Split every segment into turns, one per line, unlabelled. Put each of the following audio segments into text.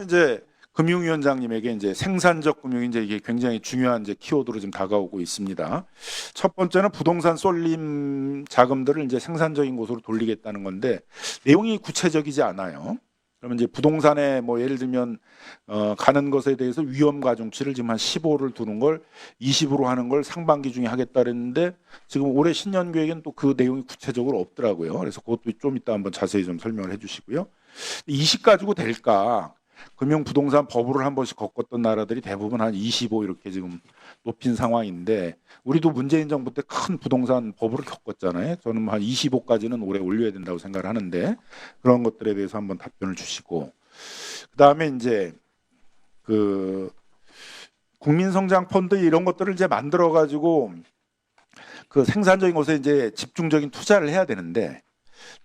이제 금융위원장님에게 이제 생산적 금융이 이제 이게 굉장히 중요한 이제 키워드로 지금 다가오고 있습니다. 첫 번째는 부동산 쏠림 자금들을 이제 생산적인 곳으로 돌리겠다는 건데 내용이 구체적이지 않아요. 그러면 이제 부동산에 뭐 예를 들면 가는 것에 대해서 위험 가중치를 지금 한 15를 두는 걸 20으로 하는 걸 상반기 중에 하겠다 그랬는데 지금 올해 신년 계획엔 또 그 내용이 구체적으로 없더라고요. 그래서 그것도 좀 이따 한번 자세히 좀 설명을 해주시고요. 20 가지고 될까? 금융 부동산 버블을 한 번씩 겪었던 나라들이 대부분 한 25 이렇게 지금 높인 상황인데 우리도 문재인 정부 때 큰 부동산 버블을 겪었잖아요. 저는 한 25까지는 올해 올려야 된다고 생각을 하는데 그런 것들에 대해서 한번 답변을 주시고 그다음에 이제 그 국민성장 펀드 이런 것들을 이제 만들어 가지고 그 생산적인 곳에 이제 집중적인 투자를 해야 되는데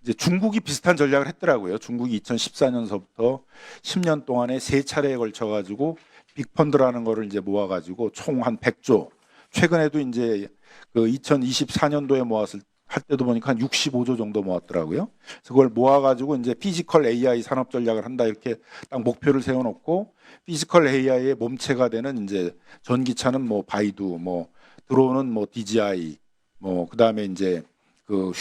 이제 중국이 비슷한 전략을 했더라고요. 중국이 2014년서부터 10년 동안에 3차례에 걸쳐 가지고 빅펀드라는 거를 이제 모아 가지고 총 한 100조. 최근에도 이제 그 2024년도에 모았을 할 때도 보니까 한 65조 정도 모았더라고요. 그래서 그걸 모아 가지고 이제 피지컬 AI 산업 전략을 한다 이렇게 딱 목표를 세워 놓고 피지컬 AI의 몸체가 되는 이제 전기차는 뭐 바이두, 뭐 드론은 뭐 DJI, 뭐 그다음에 이제 그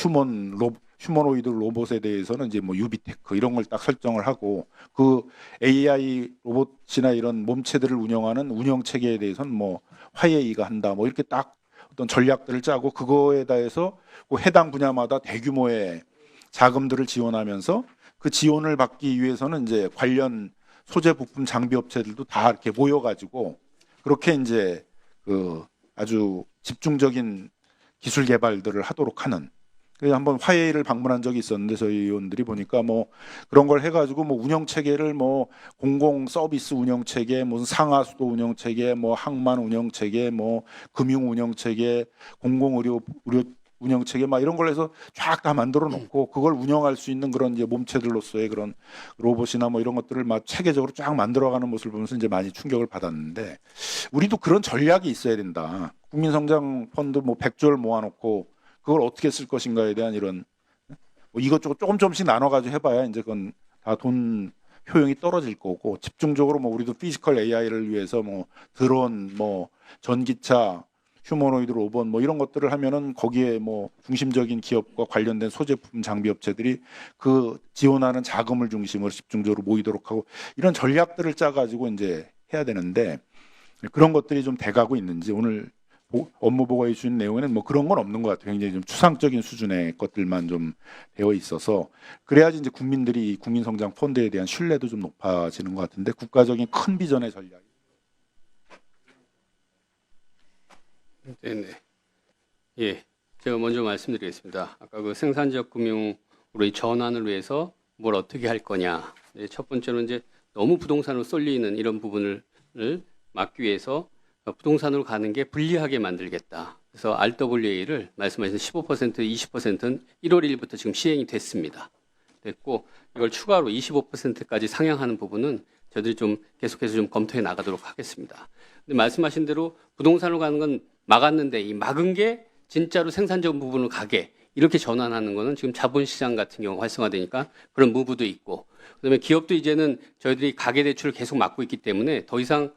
휴머노이드 로봇에 대해서는 이제 뭐 유비테크 이런 걸 딱 설정을 하고 그 AI 로봇이나 이런 몸체들을 운영하는 운영 체계에 대해서는 뭐 화웨이가 한다 뭐 이렇게 딱 어떤 전략들을 짜고 그거에 대해서 그 해당 분야마다 대규모의 자금들을 지원하면서 그 지원을 받기 위해서는 이제 관련 소재 부품 장비 업체들도 다 이렇게 모여가지고 그렇게 이제 그 아주 집중적인 기술 개발들을 하도록 하는. 그래서 한번 화해를 방문한 적이 있었는데 저희 의원들이 보니까 뭐 그런 걸 해가지고 뭐 운영 체계를 뭐 공공 서비스 운영 체계, 무슨 상하수도 운영 체계, 뭐 항만 운영 체계, 뭐 금융 운영 체계, 공공 의료 운영 체계 막 이런 걸 해서 쫙 다 만들어 놓고 그걸 운영할 수 있는 그런 이제 몸체들로서의 그런 로봇이나 뭐 이런 것들을 막 체계적으로 쫙 만들어가는 모습을 보면서 이제 많이 충격을 받았는데 우리도 그런 전략이 있어야 된다. 국민성장 펀드 뭐 100조를 모아놓고 그걸 어떻게 쓸 것인가에 대한 이런 뭐 이것저것 조금씩 나눠가지고 해봐야 이제 그건 다 돈 효용이 떨어질 거고 집중적으로 뭐 우리도 피지컬 AI를 위해서 뭐 드론, 뭐 전기차, 휴머노이드 로봇 뭐 이런 것들을 하면은 거기에 뭐 중심적인 기업과 관련된 소제품 장비 업체들이 그 지원하는 자금을 중심으로 집중적으로 모이도록 하고 이런 전략들을 짜가지고 이제 해야 되는데 그런 것들이 좀 돼가고 있는지 오늘 업무 보고해 주신 내용에는 뭐 그런 건 없는 것 같아요. 굉장히 좀 추상적인 수준의 것들만 좀 되어 있어서 그래야지 이제 국민들이 국민성장 펀드에 대한 신뢰도 좀 높아지는 것 같은데 국가적인 큰 비전의 전략.
네네. 예, 제가 먼저 말씀드리겠습니다. 아까 그 생산적 금융으로의 전환을 위해서 뭘 어떻게 할 거냐. 첫 번째는 이제 너무 부동산으로 쏠리는 이런 부분을 막기 위해서 부동산으로 가는 게 불리하게 만들겠다. 그래서 RWA를 말씀하신 15%, 20%는 1월 1일부터 지금 시행이 됐고 이걸 추가로 25%까지 상향하는 부분은 저희들이 좀 계속해서 좀 검토해 나가도록 하겠습니다. 근데 말씀하신 대로 부동산으로 가는 건 막았는데 이 막은 게 진짜로 생산적 부분으로 가게 이렇게 전환하는 거는 지금 자본시장 같은 경우 활성화되니까 그런 무브도 있고 그다음에 기업도 이제는 저희들이 가계대출을 계속 막고 있기 때문에 더 이상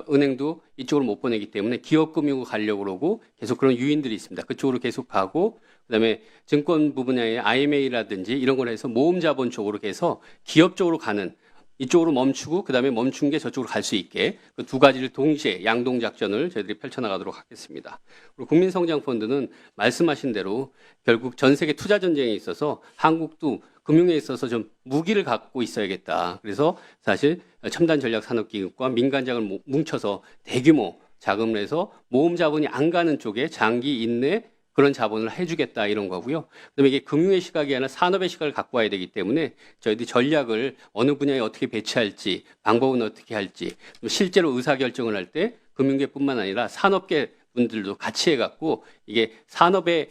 은행도 이쪽으로 못 보내기 때문에 기업금융으로 가려고 그러고 계속 그런 유인들이 있습니다. 그쪽으로 계속 가고 그다음에 증권부 분야의 IMA라든지 이런 걸 해서 모험자본 쪽으로 해서 기업 쪽으로 가는 이쪽으로 멈추고 그다음에 멈춘 게 저쪽으로 갈 수 있게 그 두 가지를 동시에 양동 작전을 저희들이 펼쳐나가도록 하겠습니다. 그리고 국민성장펀드는 말씀하신 대로 결국 전 세계 투자 전쟁에 있어서 한국도 금융에 있어서 좀 무기를 갖고 있어야겠다. 그래서 사실 첨단 전략 산업기금과 민간자금을 뭉쳐서 대규모 자금을 해서 모험 자본이 안 가는 쪽에 장기 인내 그런 자본을 해주겠다 이런 거고요. 그다음에 이게 금융의 시각이 아니라 산업의 시각을 갖고 와야 되기 때문에 저희들이 전략을 어느 분야에 어떻게 배치할지 방법은 어떻게 할지 실제로 의사결정을 할 때 금융계뿐만 아니라 산업계 분들도 같이 해갖고 이게 산업의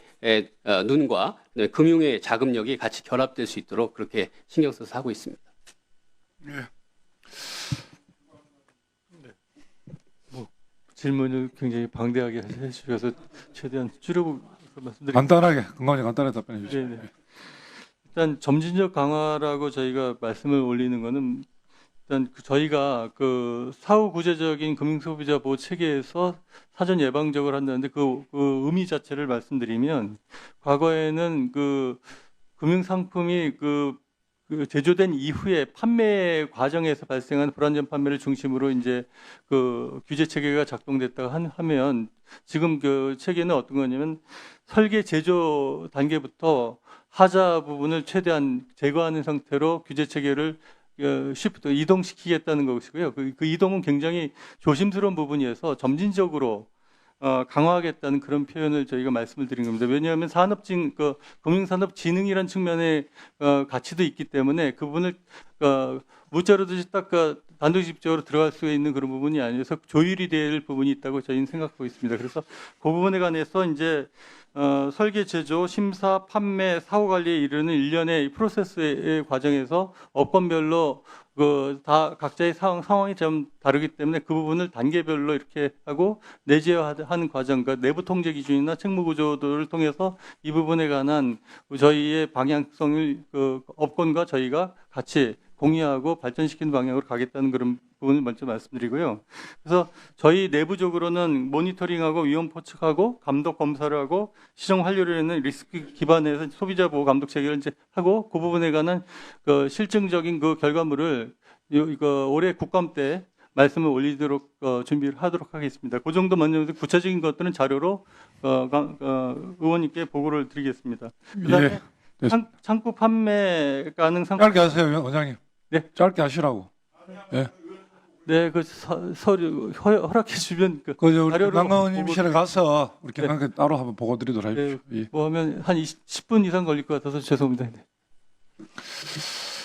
눈과 금융의 자금력이 같이 결합될 수 있도록 그렇게 신경 써서 하고 있습니다.
네.
질문을 굉장히 방대하게 해주셔서 최대한 줄여 말씀드리겠습니다.
간단하게 간단하게 답변해 주시죠.
일단 점진적 강화라고 저희가 말씀을 올리는 거는 일단 저희가 그 사후 구제적인 금융소비자 보호 체계에서 사전 예방적으로 한다는데 그 의미 자체를 말씀드리면 과거에는 그 금융 상품이 그 제조된 이후에 판매 과정에서 발생한 불완전 판매를 중심으로 이제 그 규제 체계가 작동됐다가 하면 지금 그 체계는 어떤 거냐면 설계 제조 단계부터 하자 부분을 최대한 제거하는 상태로 규제 체계를 시프트 이동시키겠다는 것이고요. 그 이동은 굉장히 조심스러운 부분이어서 점진적으로 강화하겠다는 그런 표현을 저희가 말씀을 드린 겁니다. 왜냐하면 금융산업진흥이라는 측면의 가치도 있기 때문에 그 부분을 무자료도 딱 단도직입적으로 들어갈 수 있는 그런 부분이 아니어서 조율이 될 부분이 있다고 저희는 생각하고 있습니다. 그래서 그 부분에 관해서 이제 설계, 제조, 심사, 판매, 사후 관리에 이르는 일련의 이 프로세스의 과정에서 업권별로 다 각자의 상황이 좀 다르기 때문에 그 부분을 단계별로 이렇게 하고 내재화하는 과정, 그러니까 내부 통제 기준이나 책무 구조들을 통해서 이 부분에 관한 저희의 방향성을 업권과 저희가 같이 공유하고 발전시키는 방향으로 가겠다는 그런 부분을 먼저 말씀드리고요. 그래서 저희 내부적으로는 모니터링하고 위험 포착하고 감독 검사를 하고 시정 완료를 하는 리스크 기반에서 소비자 보호 감독 체계를 이제 하고 그 부분에 관한 실증적인 그 결과물을 올해 국감 때 말씀을 올리도록 준비를 하도록 하겠습니다. 그 정도 먼저 구체적인 것들은 자료로 의원님께 보고를 드리겠습니다. 그다음에
예.
창구 판매 가능 상품
짧게 하세요, 원장님.
네.
짧게 하시라고.
네, 그 서류 허락해 주면
그 우리
자료로
남강원님실에
보고-
가서 우리
네.
경감께 따로 한번 보고 드리도록
네,
하십시오. 예.
뭐 하면 한 10분 이상 걸릴 것 같아서 죄송합니다. 네.